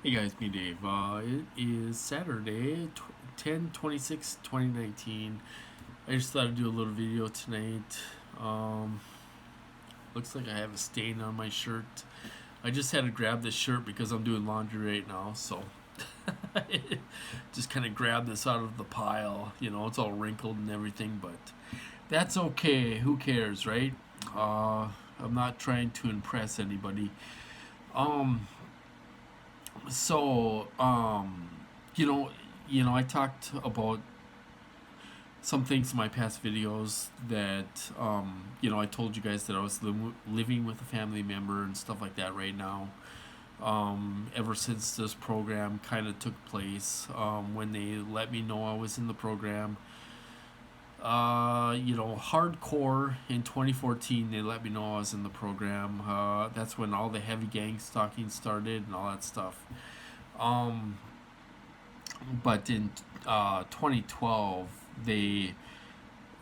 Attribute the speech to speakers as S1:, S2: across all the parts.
S1: Hey guys, me Dave. It is Saturday, 10/26/2019. I just thought I'd do a little video tonight. Um, Looks like I have a stain on my shirt. I just had to grab this shirt because I'm doing laundry right now, so just kind of grab this out of the pile. You know, it's all wrinkled and everything, but that's okay. Who cares, right? I'm not trying to impress anybody. Um, so you know I talked about some things in my past videos that I told you guys that I was living with a family member and stuff like that right now. Ever since this program kind of took place, when they let me know I was in the program, hardcore in 2014, they let me know I was in the program. That's when all the heavy gang stalking started and all that stuff. Um, but in 2012, they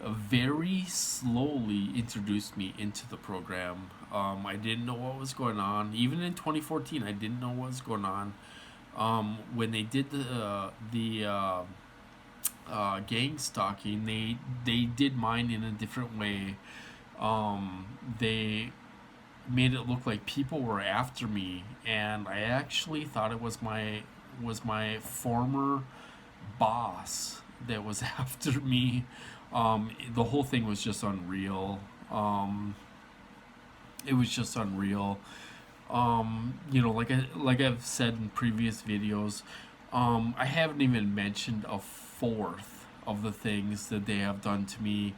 S1: very slowly introduced me into the program. I didn't know what was going on. Even in 2014, I didn't know what was going on. When they did the gang stalking, they did mine in a different way. They made it look like people were after me, and I actually thought it was my former boss that was after me. The whole thing was just unreal. It was just unreal. Like I've said in previous videos, I haven't even mentioned a fourth of the things that they have done to me.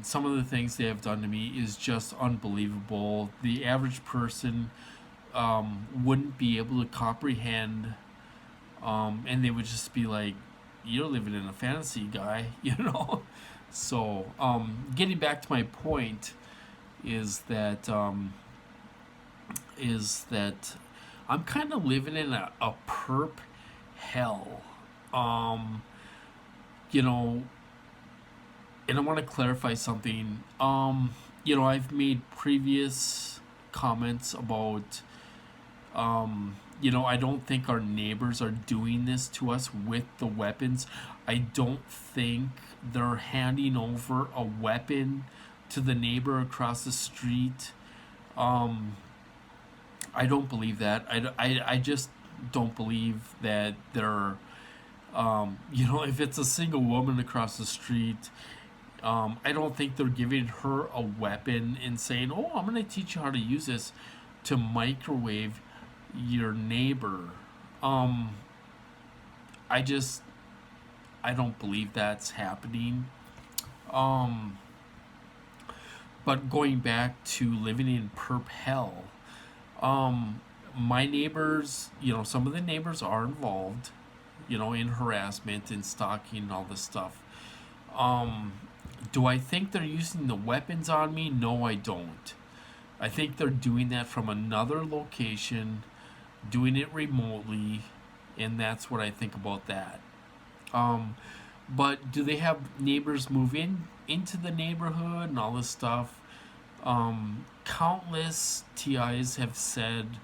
S1: Some of the things they have done to me is just unbelievable. The average person wouldn't be able to comprehend, and they would just be like, "You're living in a fantasy, guy," you know. So, getting back to my point is that is that I'm kind of living in a perp hell. Um, you know, and I want to clarify something. I've made previous comments about, I don't think our neighbors are doing this to us with the weapons. I don't think they're handing over a weapon to the neighbor across the street. Um, I don't believe that. I just don't believe that they're, if it's a single woman across the street, I don't think they're giving her a weapon and saying, "Oh, I'm going to teach you how to use this to microwave your neighbor." Um, I just I don't believe that's happening. Um, but going back to living in perp hell, um, my neighbors, some of the neighbors are involved, in harassment and stalking and all this stuff. Um, do I think they're using the weapons on me? No, I don't. I think they're doing that from another location, doing it remotely, and that's what I think about that. Um, but do they have neighbors move in into the neighborhood and all this stuff? Countless TIs have said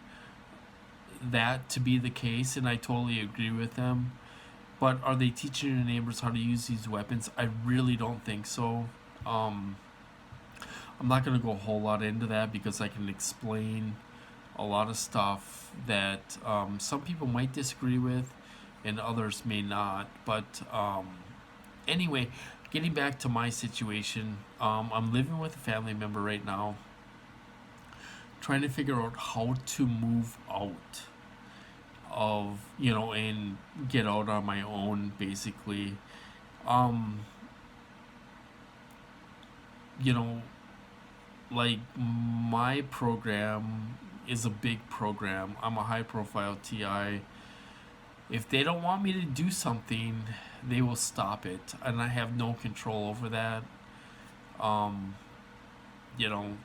S1: that to be the case, and I totally agree with them. But are they teaching your neighbors how to use these weapons? I really don't think so. Um, I'm not going to go a whole lot into that because I can explain a lot of stuff that some people might disagree with and others may not. But anyway, getting back to my situation, I'm living with a family member right now, trying to figure out how to move out of, and get out on my own, basically. Um, you know, like my program is a big program. I'm a high profile TI. If they don't want me to do something, they will stop it, and I have no control over that. Um, you know,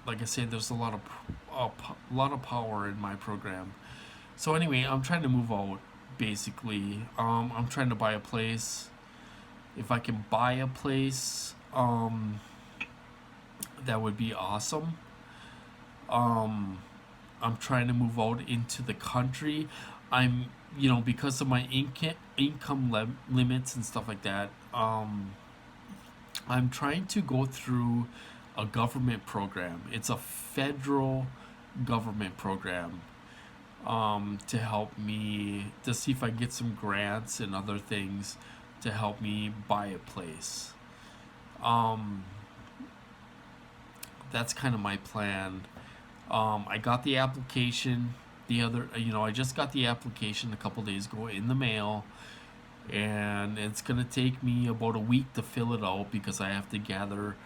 S1: like I said, there's a lot of power in my program. So anyway, I'm trying to move out. Basically, I'm trying to buy a place. If I can buy a place, that would be awesome. Um, I'm trying to move out into the country. I'm, because of my income limits and stuff like that. I'm trying to go through a government program. It's a federal government program, to help me to see if I get some grants and other things to help me buy a place. Um, that's kind of my plan. I got the application I just got the application a couple days ago in the mail, and it's gonna take me about a week to fill it out because I have to gather,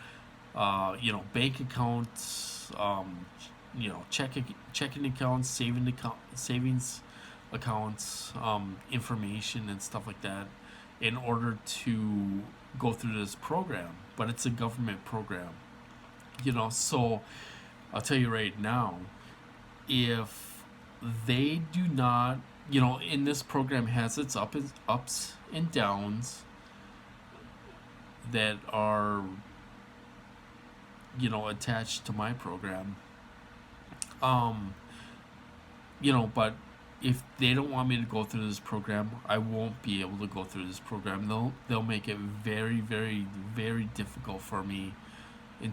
S1: bank accounts, checking accounts, savings accounts, information and stuff like that, in order to go through this program. But it's a government program, So I'll tell you right now, if they do not, in this program has its ups and downs that are, attached to my program. Um, but if they don't want me to go through this program, I won't be able to go through this program. They'll make it very, very, very difficult for me, and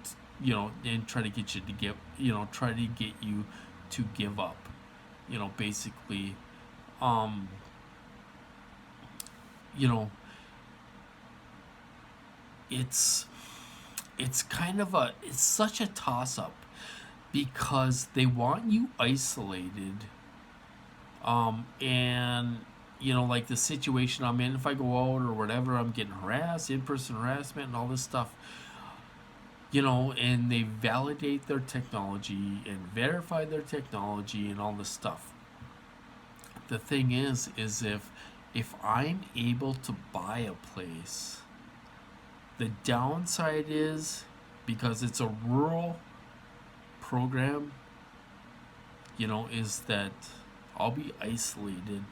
S1: and try to get you to try to get you to give up. Basically, um, you know, it's it's such a toss up because they want you isolated, and like the situation I'm in, if I go out or whatever, I'm getting harassed, in-person harassment and all this stuff, and they validate their technology and verify their technology and all this stuff. The thing is if I'm able to buy a place, the downside is, because it's a rural program, is that I'll be isolated.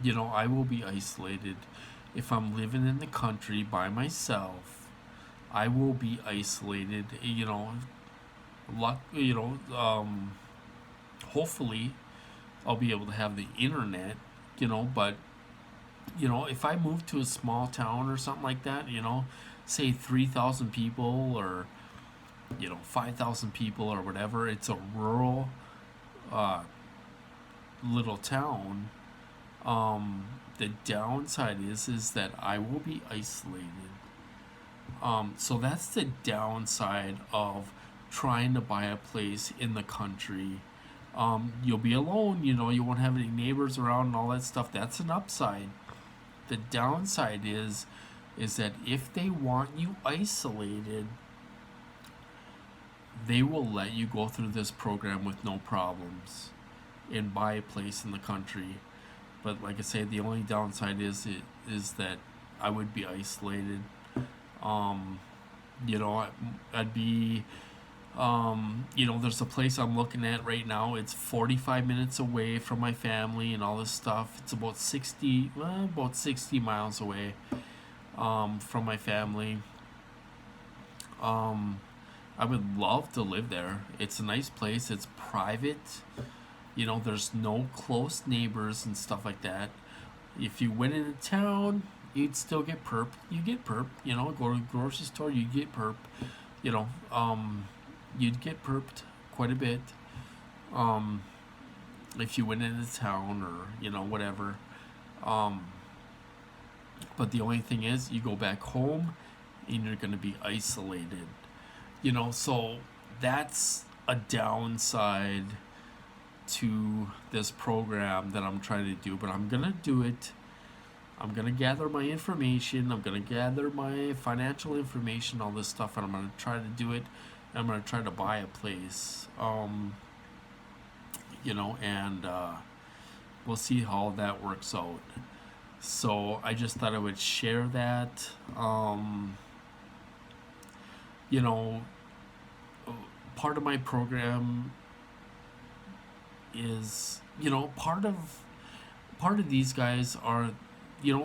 S1: I will be isolated. If I'm living in the country by myself, I will be isolated. Luck, hopefully I'll be able to have the internet, but if I move to a small town or something like that, say 3,000 people, or 5,000 people or whatever, it's a rural uh, little town. The downside is that I will be isolated. So that's the downside of trying to buy a place in the country. You'll be alone, you won't have any neighbors around and all that stuff. That's an upside. The downside is that if they want you isolated, they will let you go through this program with no problems and buy a place in the country. But like I say, the only downside is that I would be isolated. Um, I'd be, there's a place I'm looking at right now. It's 45 minutes away from my family and all this stuff. It's about 60 miles away, from my family. Um, I would love to live there. It's a nice place. It's private. There's no close neighbors and stuff like that. If you went into town, you'd still get perp. You get perp. Go to the grocery store, you get perp. You know, um, you'd get perped quite a bit. Um, if you went into town or whatever. Um, but the only thing is, you go back home, and you're gonna be isolated. So that's a downside to this program that I'm trying to do, but I'm gonna do it. I'm gonna gather my information. I'm gonna gather my financial information, all this stuff, and I'm gonna try to do it. And I'm gonna try to buy a place. And we'll see how that works out. So I just thought I would share that. You know, part of my program is, part of these guys are,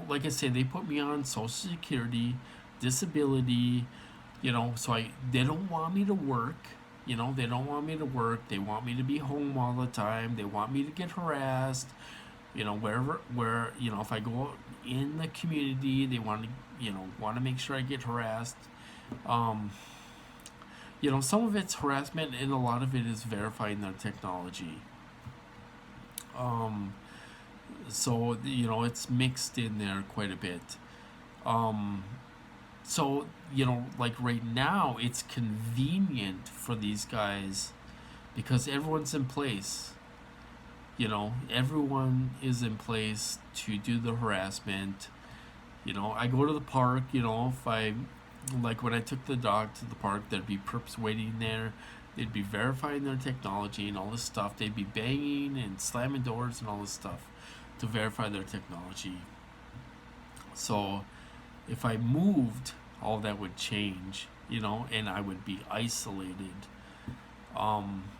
S1: like I say, they put me on Social Security, disability, so they don't want me to work. They don't want me to work. They want me to be home all the time. They want me to get harassed. If I go in the community, they want to make sure I get harassed. Um, some of it's harassment, and a lot of it is verifying their technology. Um, so it's mixed in there quite a bit. Um, so like right now, it's convenient for these guys because everyone's in place. Everyone is in place to do the harassment. I go to the park. If I like when I took the dog to the park, there'd be perps waiting there. They'd be verifying their technology and all this stuff. They'd be banging and slamming doors and all this stuff to verify their technology. So if I moved, all that would change, and I would be isolated,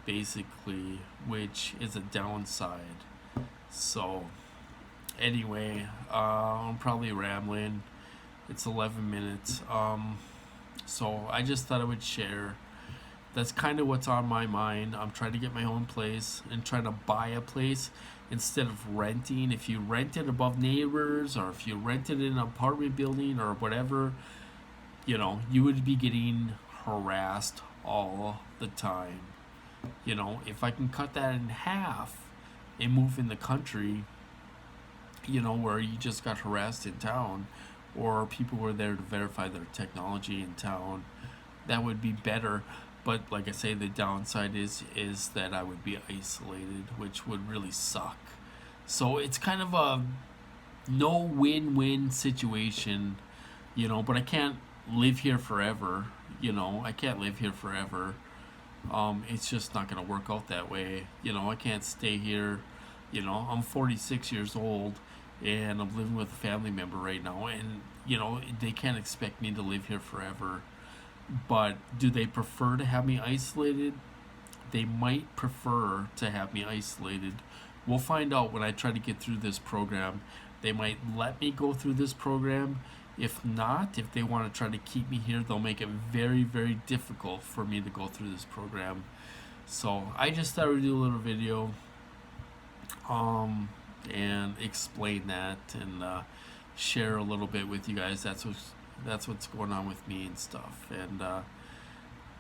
S1: basically, which is a downside. So anyway, I'm probably rambling. It's 11 minutes. So I just thought I would share. That's kind of what's on my mind. I'm trying to get my own place and trying to buy a place instead of renting. If you rent it above neighbors, or if you rent it in an apartment building or whatever, you would be getting harassed all the time. If I can cut that in half and move in the country, where you just got harassed in town, or people were there to verify their technology in town, that would be better. But like I say, the downside is that I would be isolated, which would really suck. So it's kind of a no win-win situation, but I can't live here forever. I can't live here forever. It's just not going to work out that way. I can't stay here. I'm 46 years old and I'm living with a family member right now, and they can't expect me to live here forever. But do they prefer to have me isolated? They might prefer to have me isolated. We'll find out when I try to get through this program. They might let me go through this program. If not, if they want to try to keep me here, they'll make it very, very difficult for me to go through this program. So I just thought I would do a little video and explain that, and share a little bit with you guys. That's what's going on with me and stuff. And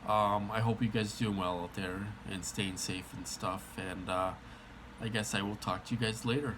S1: I hope you guys doing well out there and staying safe and stuff. And I guess I will talk to you guys later.